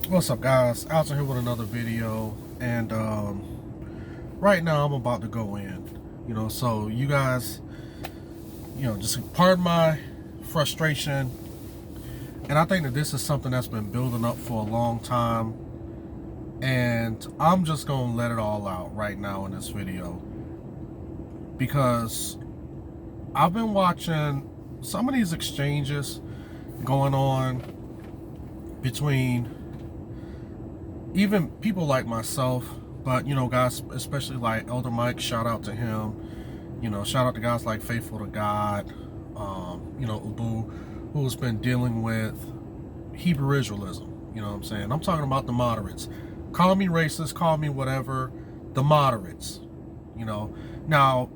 What's up, guys? Out here with another video, and right now I'm about to go in. So you guys, just pardon my frustration, and I think that this is something that's been building up for a long time, and I'm just gonna let it all out right now in this video because I've been watching some of these exchanges going on between even people like myself, but guys, especially like Elder Mike, shout out to him. Shout out to guys like Faithful to God, Ubu, who's been dealing with Hebrew Israelism. You know what I'm saying? I'm talking about the moderates. Call me racist, call me whatever, the moderates. Now,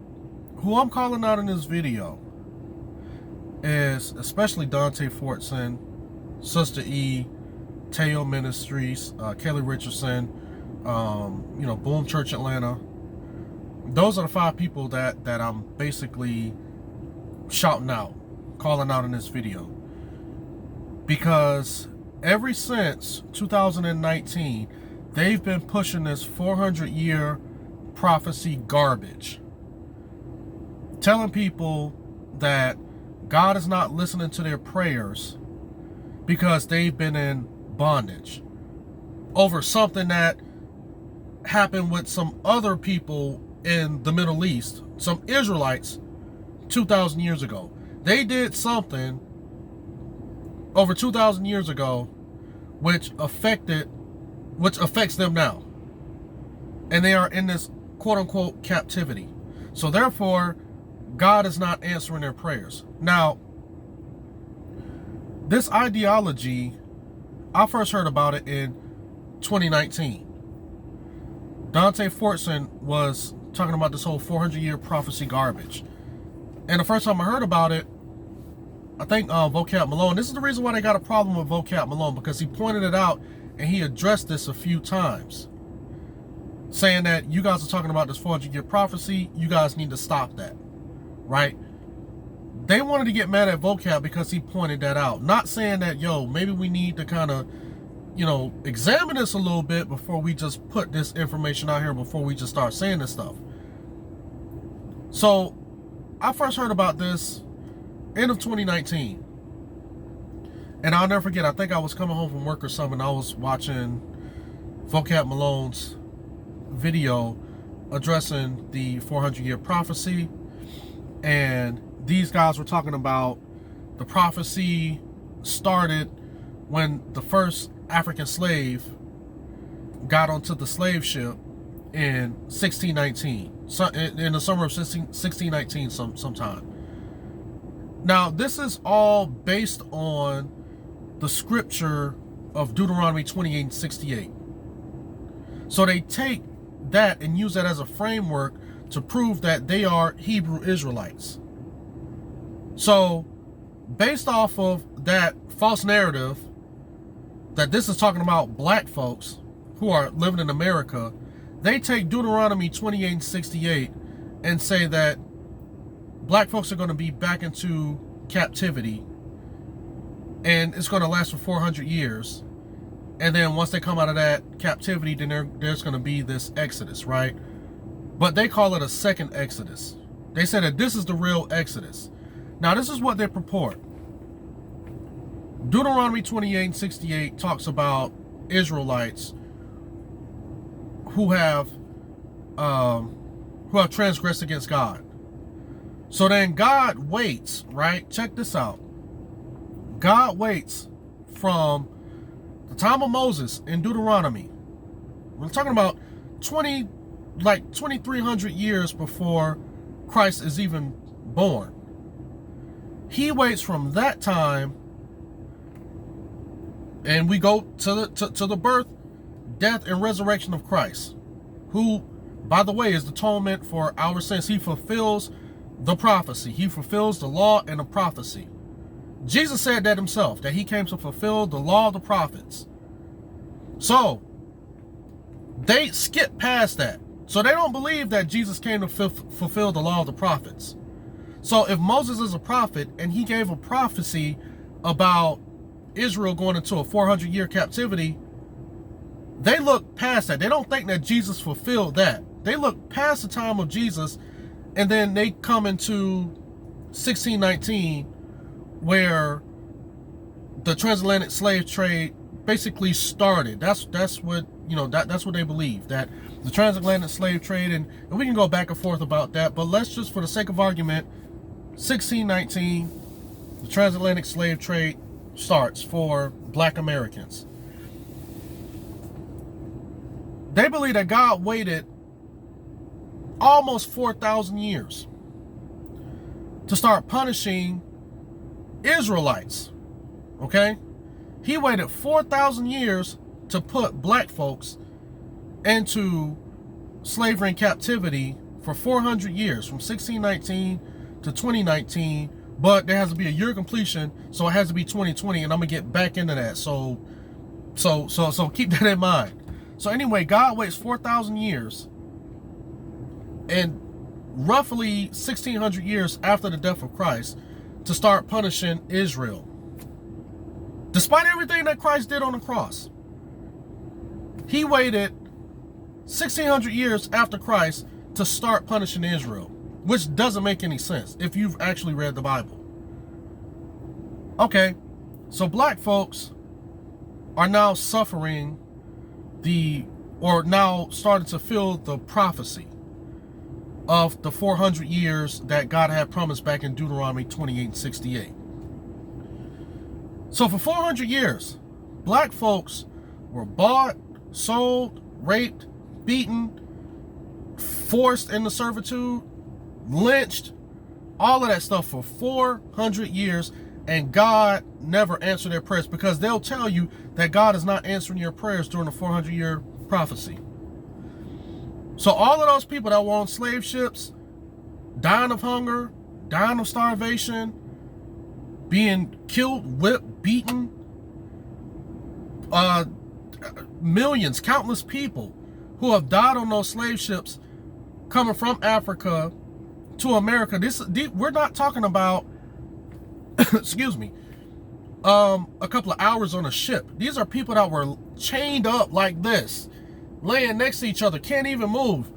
who I'm calling out in this video is especially Dante Fortson, Sister E, Teo Ministries, Kelly Richardson, Boom Church Atlanta. Those are the 5 people that I'm basically shouting out, calling out in this video. Because ever since 2019, they've been pushing this 400-year prophecy garbage. Telling people that God is not listening to their prayers because they've been in bondage over something that happened with some other people in the Middle East, some Israelites 2,000 years ago. They did something over 2,000 years ago which affects them now, and they are in this quote-unquote captivity. So therefore God is not answering their prayers. Now, this ideology, I first heard about it in 2019. Dante Fortson was talking about this whole 400-year prophecy garbage. And the first time I heard about it, I think Vocab Malone, this is the reason why they got a problem with Vocab Malone, because he pointed it out and he addressed this a few times, saying that you guys are talking about this 400-year prophecy, you guys need to stop that, right? They wanted to get mad at Vocab because he pointed that out. Not saying that, maybe we need to kind of, examine this a little bit before we just put this information out here, before we just start saying this stuff. So, I first heard about this end of 2019. And I'll never forget, I think I was coming home from work or something, I was watching Vocab Malone's video addressing the 400-year prophecy. And these guys were talking about the prophecy started when the first African slave got onto the slave ship in 1619, in the summer of 1619 sometime. Now, this is all based on the scripture of Deuteronomy 28:68. So they take that and use that as a framework to prove that they are Hebrew Israelites. So, based off of that false narrative that this is talking about black folks who are living in America, they take Deuteronomy 28:68 and say that black folks are going to be back into captivity and it's going to last for 400 years. And then once they come out of that captivity, then there's going to be this exodus, right? But they call it a second exodus. They said that this is the real exodus. Now, this is what they purport. Deuteronomy 28:68 talks about Israelites who have transgressed against God. So then God waits, right? Check this out. God waits from the time of Moses in Deuteronomy. We're talking about 2,300 years before Christ is even born. He waits from that time, and we go to the birth, death, and resurrection of Christ, who, by the way, is the atonement for our sins. He fulfills the prophecy. He fulfills the law and the prophecy. Jesus said that himself, that he came to fulfill the law of the prophets. So, they skip past that. So they don't believe that Jesus came to fulfill the law of the prophets. So if Moses is a prophet and he gave a prophecy about Israel going into a 400-year captivity, they look past that. They don't think that Jesus fulfilled that. They look past the time of Jesus, and then they come into 1619, where the transatlantic slave trade basically started. That's what, you know, that's what they believe, that the transatlantic slave trade, and we can go back and forth about that, but let's just, for the sake of argument, 1619, the transatlantic slave trade starts for black Americans. They believe that God waited almost 4,000 years to start punishing Israelites. Okay? He waited 4,000 years to put black folks into slavery and captivity for 400 years, from 1619 to 2019, but there has to be a year completion, so it has to be 2020, and I'm gonna get back into that. So keep that in mind. So anyway, God waits 4,000 years, and roughly 1,600 years after the death of Christ, to start punishing Israel. Despite everything that Christ did on the cross, he waited 1,600 years after Christ to start punishing Israel, which doesn't make any sense if you've actually read the Bible. Okay, so black folks are now suffering now starting to feel the prophecy of the 400 years that God had promised back in Deuteronomy 28:68. So for 400 years, black folks were bought, sold, raped, beaten, forced into servitude, lynched, all of that stuff for 400 years, and God never answered their prayers, because they'll tell you that God is not answering your prayers during the 400-year prophecy. So all of those people that were on slave ships, dying of hunger, dying of starvation, being killed, whipped, beaten, millions, countless people who have died on those slave ships coming from Africa to America. We're not talking about excuse me, a couple of hours on a ship. These are people that were chained up like this, laying next to each other, can't even move,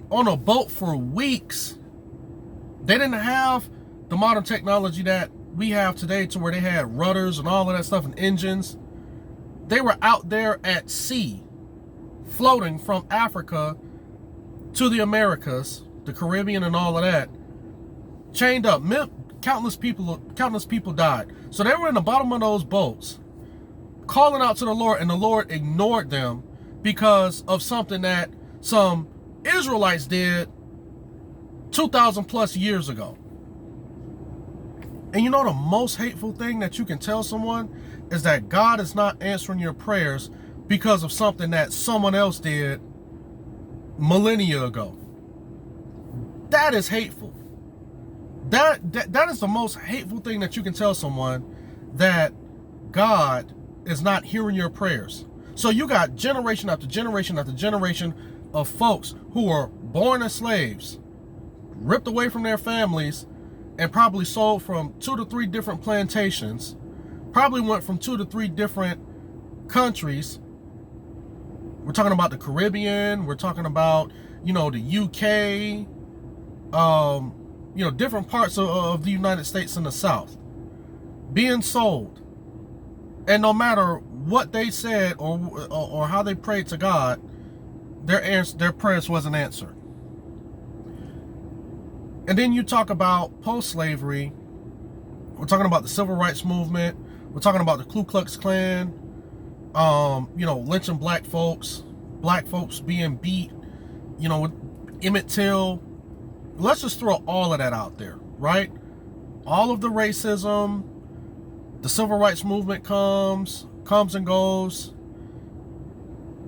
on a boat for weeks. They didn't have the modern technology that we have today, to where they had rudders and all of that stuff and engines. They were out there at sea, floating from Africa to the Americas, the Caribbean and all of that, chained up. Countless people died. So they were in the bottom of those boats, calling out to the Lord, and the Lord ignored them because of something that some Israelites did 2,000 plus years ago. And you know the most hateful thing that you can tell someone is that God is not answering your prayers because of something that someone else did millennia ago. That is hateful. That is the most hateful thing that you can tell someone, that God is not hearing your prayers. So you got generation after generation after generation of folks who were born as slaves, ripped away from their families, and probably sold from 2 to 3 different plantations, probably went from 2 to 3 different countries. We're talking about the Caribbean, we're talking about, the UK, different parts of the United States in the South, being sold. And no matter what they said or how they prayed to God, their prayers wasn't answered. And then you talk about post-slavery. We're talking about the civil rights movement. We're talking about the Ku Klux Klan, lynching black folks being beat, with Emmett Till. Let's just throw all of that out there, right? All of the racism, the civil rights movement comes and goes,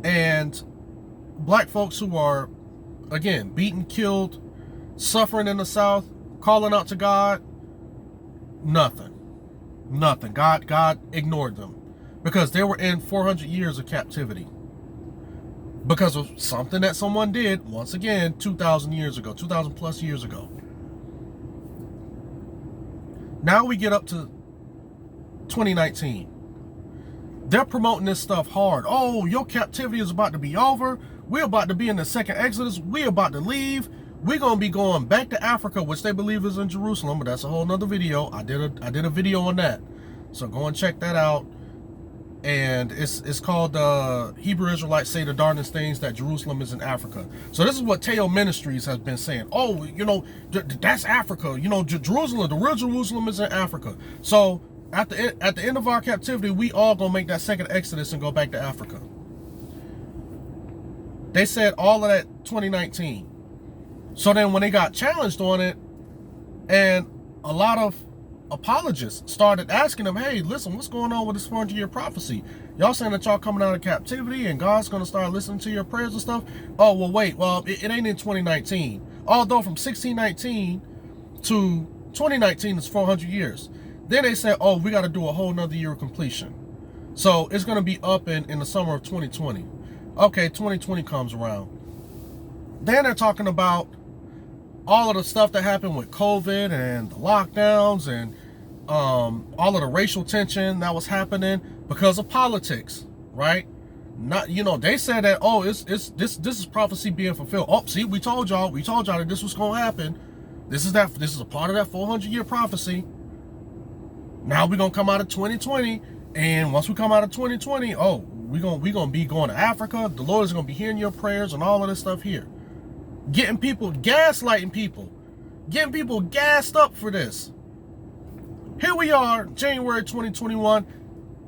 and black folks who are, again, beaten, killed, suffering in the South, calling out to God, nothing. God ignored them because they were in 400 years of captivity. because of something that someone did, once again, 2,000 years ago, 2,000 plus years ago. Now we get up to 2019. They're promoting this stuff hard. Oh, your captivity is about to be over. We're about to be in the second Exodus. We're about to leave. We're going to be going back to Africa, which they believe is in Jerusalem, but that's a whole nother video. I did a video on that. So go and check that out. And it's called Hebrew Israelites Say the Darndest Things, that Jerusalem is in Africa. So this is what Teo Ministries has been saying. Oh, you know, that's Africa. You know, Jerusalem, the real Jerusalem is in Africa. So at the end of our captivity, we all gonna make that second Exodus and go back to Africa. They said all of that 2019. So then when they got challenged on it, and a lot of apologists started asking them, hey, listen, what's going on with this 400-year prophecy? Y'all saying that y'all coming out of captivity and God's going to start listening to your prayers and stuff? Oh, well, wait. Well, it ain't in 2019. Although from 1619 to 2019 is 400 years. Then they said, oh, we got to do a whole nother year of completion. So it's going to be up in the summer of 2020. Okay, 2020 comes around. Then they're talking about all of the stuff that happened with COVID and the lockdowns and all of the racial tension that was happening because of politics, right? Not, you know, they said that, oh, this is prophecy being fulfilled. Oh, see, we told y'all that this was going to happen. This is a part of that 400-year prophecy. Now we're going to come out of 2020, and once we come out of 2020, oh, we're going to be going to Africa. The Lord is going to be hearing your prayers and all of this stuff here. Getting people, gaslighting people, getting people gassed up for this. Here we are, January 2021,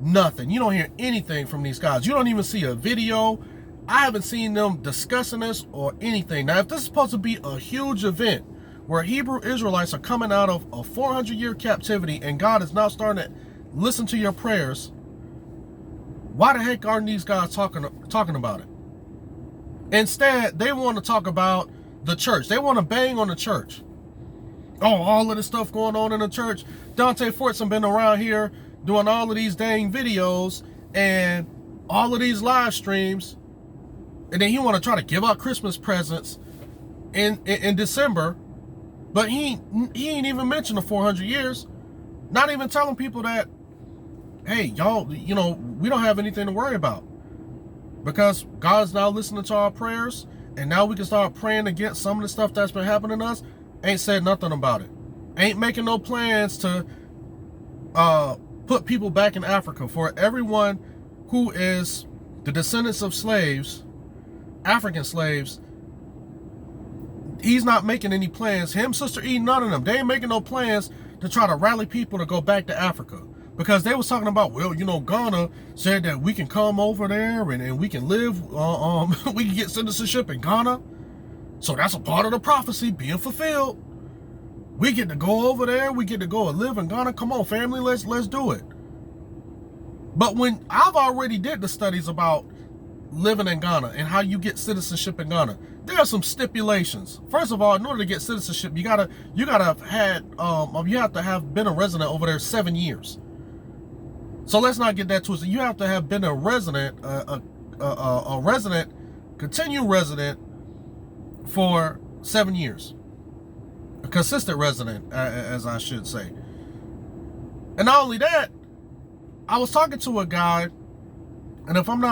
nothing. You don't hear anything from these guys. You don't even see a video. I haven't seen them discussing this or anything. Now, if this is supposed to be a huge event where Hebrew Israelites are coming out of a 400-year captivity and God is now starting to listen to your prayers, why the heck aren't these guys talking about it? Instead, they want to talk about the church. They want to bang on the church. Oh, all of this stuff going on in the church. Dante Fortson been around here doing all of these dang videos and all of these live streams. And then he want to try to give out Christmas presents in December. But he ain't even mentioned the 400 years. Not even telling people that, hey, y'all, you know, we don't have anything to worry about. Because God's now listening to our prayers, and now we can start praying against some of the stuff that's been happening to us. Ain't said nothing about it. Ain't making no plans to put people back in Africa. For everyone who is the descendants of slaves, African slaves, he's not making any plans. Him, Sister E, none of them. They ain't making no plans to try to rally people to go back to Africa. Because they was talking about, well, you know, Ghana said that we can come over there and we can live, we can get citizenship in Ghana. So that's a part of the prophecy being fulfilled. We get to go over there. We get to go and live in Ghana. Come on, family, let's do it. But when I've already did the studies about living in Ghana and how you get citizenship in Ghana, there are some stipulations. First of all, in order to get citizenship, you have to have been a resident over there 7 years. So let's not get that twisted. You have to have been a resident, continued resident for 7 years. A consistent resident, as I should say. And not only that, I was talking to a guy, and if I'm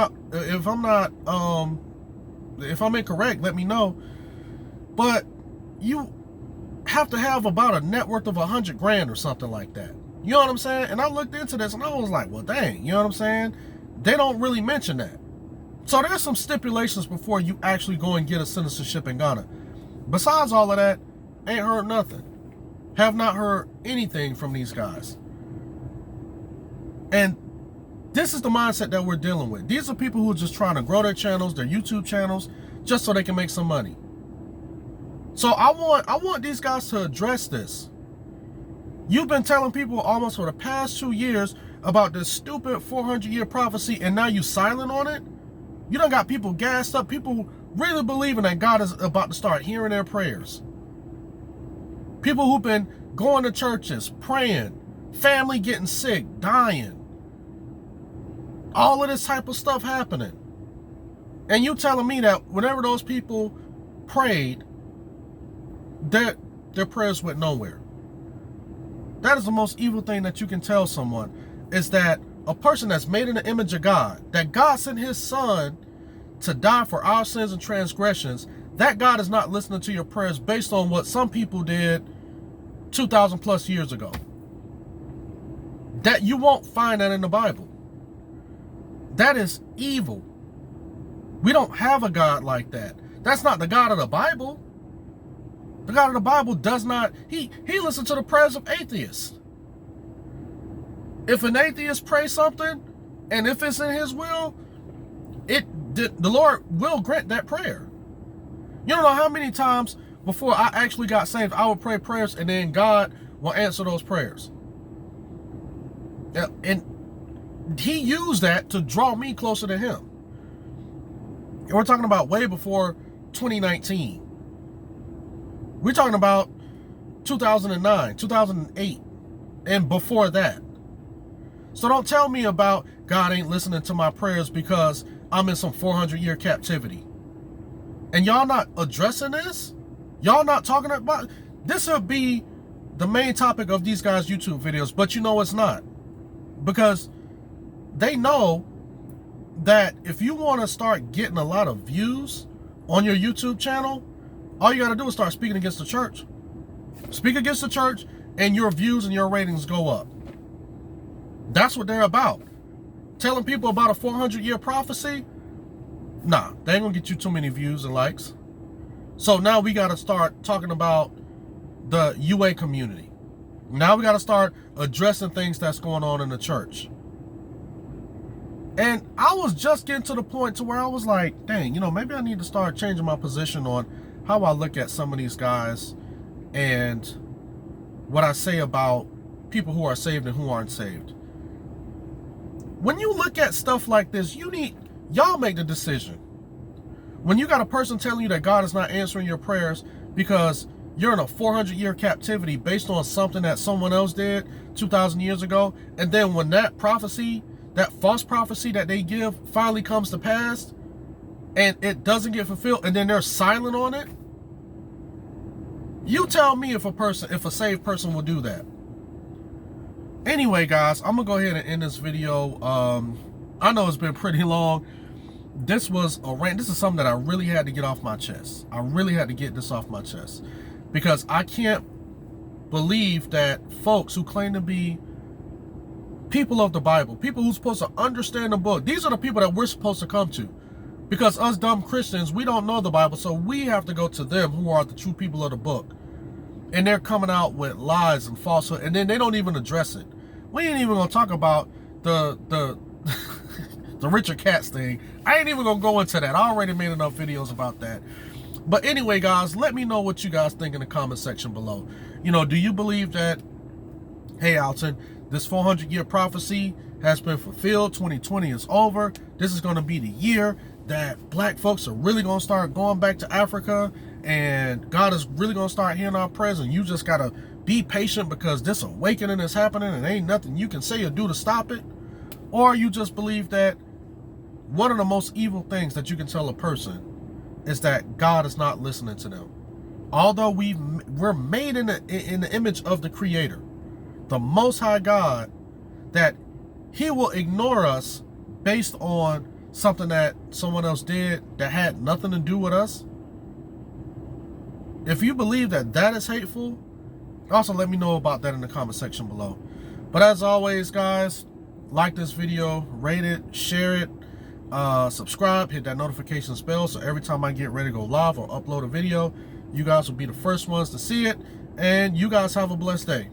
incorrect, let me know. But you have to have about a net worth of 100 grand or something like that. You know what I'm saying? And I looked into this and I was like, well, dang, you know what I'm saying? They don't really mention that. So there's some stipulations before you actually go and get a citizenship in Ghana. Besides all of that, ain't heard nothing. Have not heard anything from these guys. And this is the mindset that we're dealing with. These are people who are just trying to grow their channels, their YouTube channels, just so they can make some money. So I want these guys to address this. You've been telling people almost for the past 2 years about this stupid 400-year prophecy, and now you silent on it? You done got people gassed up, people really believing that God is about to start hearing their prayers. People who've been going to churches, praying, family getting sick, dying. All of this type of stuff happening. And you telling me that whenever those people prayed, their prayers went nowhere. That is the most evil thing that you can tell someone, is that a person that's made in the image of God, that God sent his son to die for our sins and transgressions, that God is not listening to your prayers based on what some people did 2,000 plus years ago. That you won't find that in the Bible. That is evil. We don't have a God like that. That's not the God of the Bible. The God of the Bible does not, he listens to the prayers of atheists. If an atheist prays something, and if it's in his will, the Lord will grant that prayer. You don't know how many times before I actually got saved, I would pray prayers and then God will answer those prayers. And he used that to draw me closer to him. And we're talking about way before 2019. We're talking about 2009, 2008, and before that. So don't tell me about God ain't listening to my prayers because I'm in some 400-year captivity. And y'all not addressing this? Y'all not talking about this? Would be the main topic of these guys' YouTube videos, but you know it's not. Because they know that if you want to start getting a lot of views on your YouTube channel, all you got to do is start speaking against the church. Speak against the church and your views and your ratings go up. That's what they're about. Telling people about a 400-year prophecy? Nah, they ain't going to get you too many views and likes. So now we got to start talking about the UA community. Now we got to start addressing things that's going on in the church. And I was just getting to the point to where I was like, dang, maybe I need to start changing my position on how I look at some of these guys and what I say about people who are saved and who aren't saved. When you look at stuff like this, y'all make the decision. When you got a person telling you that God is not answering your prayers because you're in a 400-year captivity based on something that someone else did 2,000 years ago, and then when that prophecy, that false prophecy that they give finally comes to pass, and it doesn't get fulfilled, and then they're silent on it, you tell me if a saved person will do that. Anyway, guys, I'm gonna go ahead and end this video. I know it's been pretty long. This was a rant. This is something that I really had to get off my chest. I really had to get this off my chest because I can't believe that folks who claim to be people of the Bible, people who's supposed to understand the book, these are the people that we're supposed to come to. Because us dumb Christians, we don't know the Bible, so we have to go to them who are the true people of the book. And they're coming out with lies and falsehood, and then they don't even address it. We ain't even gonna talk about the the Richard Katz thing. I ain't even gonna go into that. I already made enough videos about that. But anyway, guys, let me know what you guys think in the comment section below. Do you believe that, hey, Alton, this 400-year prophecy has been fulfilled? 2020 is over. This is going to be the year that black folks are really going to start going back to Africa, and God is really going to start hearing our prayers, and you just got to be patient because this awakening is happening and ain't nothing you can say or do to stop it? Or you just believe that one of the most evil things that you can tell a person is that God is not listening to them. Although we're made in the image of the Creator, the Most High God, that He will ignore us based on something that someone else did that had nothing to do with us. If you believe that that is hateful, also let me know about that in the comment section below. But as always, guys, like this video, rate it, share it, subscribe, hit that notifications bell so every time I get ready to go live or upload a video, you guys will be the first ones to see it. And you guys have a blessed day.